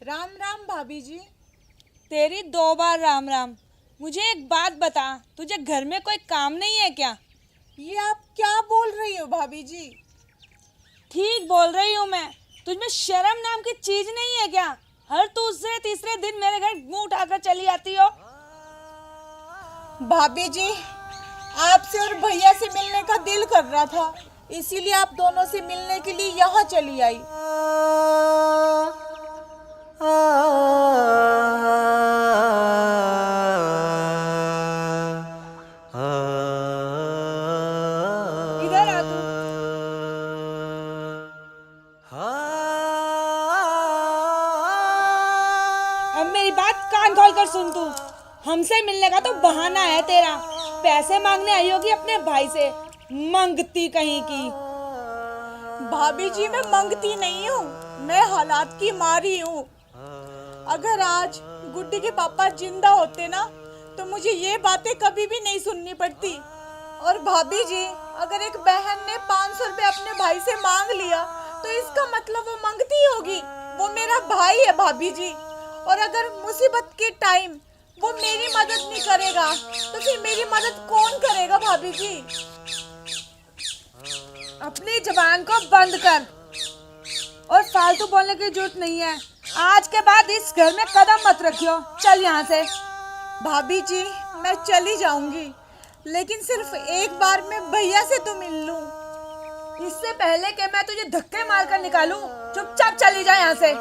राम राम भाभी जी। तेरी 2 बार राम राम। मुझे एक बात बता, तुझे घर में कोई काम नहीं है क्या? ये आप क्या बोल रही हो भाभी जी? ठीक बोल रही हूँ मैं। तुझमें शर्म नाम की चीज नहीं है क्या? हर दूसरे तीसरे दिन मेरे घर मुंह उठाकर चली आती हो। भाभी जी, आपसे और भैया से मिलने का दिल कर रहा था, इसीलिए आप दोनों से मिलने के लिए यहाँ चली आई। इधर आ तू। अब मेरी बात कान खोल कर सुन तू। हमसे मिलने का तो बहाना है तेरा। पैसे मांगने आई होगी अपने भाई से, मंगती कहीं की। भाभी जी, मैं मंगती नहीं हूँ, मैं हालात की मारी हूँ। अगर आज गुड्डी के पापा जिंदा होते ना, तो मुझे ये बातें कभी भी नहीं सुननी पड़ती। और भाभी जी, अगर एक बहन ने 500 रुपए अपने भाई से मांग लिया, तो इसका मतलब वो मंगती होगी। वो मेरा भाई है भाभी जी। और अगर मुसीबत के टाइम वो मेरी मदद नहीं करेगा, तो फिर मेरी मदद कौन करेगा भाभी जी? अपनी जबान को बंद कर और फालतू बोलने की जरूरत नहीं है। आज के बाद इस घर में कदम मत रखियो। चल यहाँ से। भाभी जी, मैं चली जाऊंगी, लेकिन सिर्फ एक बार मैं भैया से तो मिल लूं। इससे पहले कि मैं तुझे धक्के मारकर निकालूं, चुपचाप चली जा यहाँ से।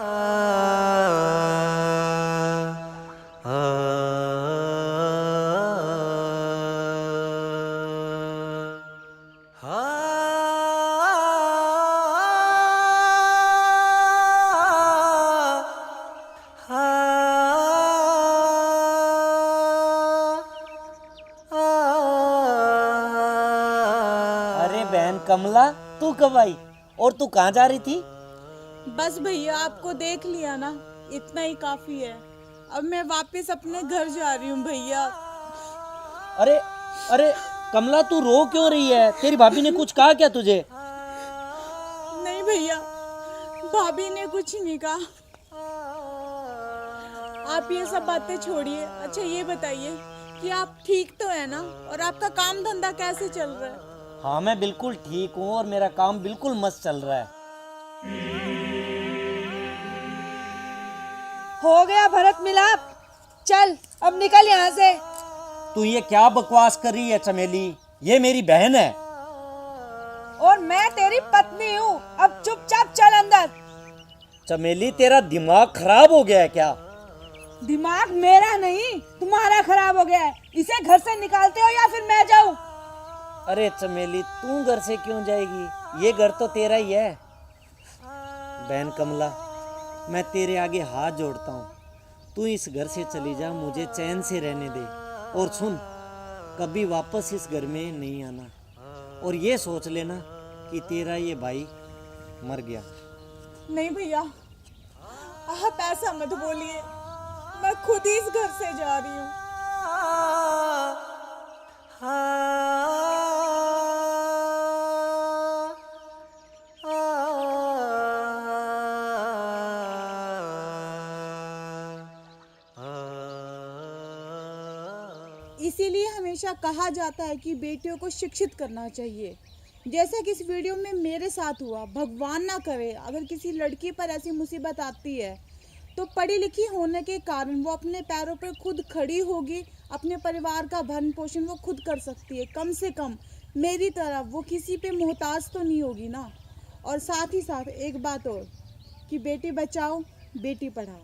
अरे बहन कमला, तू कब आई और तू कहाँ जा रही थी? बस भैया, आपको देख लिया ना, इतना ही काफी है। अब मैं वापस अपने घर जा रही हूँ भैया। अरे अरे कमला, तू रो क्यों रही है? तेरी भाभी ने कुछ कहा क्या तुझे? नहीं भैया, भाभी ने कुछ नहीं कहा। आप ये सब बातें छोड़िए। अच्छा ये बताइए कि आप ठीक तो है ना, और आपका काम धंधा कैसे चल रहा है? हाँ, मैं बिल्कुल ठीक हूँ और मेरा काम बिल्कुल मस्त चल रहा है। हो गया भरत मिलाप। चल अब निकल यहाँ से। तू ये क्या बकवास कर रही है चमेली? ये मेरी बहन है। और मैं तेरी पत्नी हूँ। अब चुपचाप चल अंदर। चमेली, तेरा दिमाग खराब हो गया है क्या? दिमाग मेरा नहीं, तुम्हारा खराब हो गया है। इसे घर से निकालते हो या फिर मैं जाऊँ? अरे चमेली, तू घर से क्यों जाएगी? ये घर तो तेरा ही है। बहन कमला, मैं तेरे आगे हाथ जोड़ता हूँ, तू इस घर से चली जा, मुझे चैन से रहने दे। और सुन, कभी वापस इस घर में नहीं आना। और ये सोच लेना कि तेरा ये भाई मर गया। नहीं भैया, आप ऐसा मत बोलिए, मैं खुद ही इस घर से जा रही हूँ। इसीलिए हमेशा कहा जाता है कि बेटियों को शिक्षित करना चाहिए। जैसे कि इस वीडियो में मेरे साथ हुआ, भगवान ना करे अगर किसी लड़की पर ऐसी मुसीबत आती है, तो पढ़ी लिखी होने के कारण वो अपने पैरों पर खुद खड़ी होगी, अपने परिवार का भरण पोषण वो खुद कर सकती है। कम से कम मेरी तरह वो किसी पे मोहताज तो नहीं होगी ना। और साथ ही साथ एक बात और, कि बेटी बचाओ बेटी पढ़ाओ।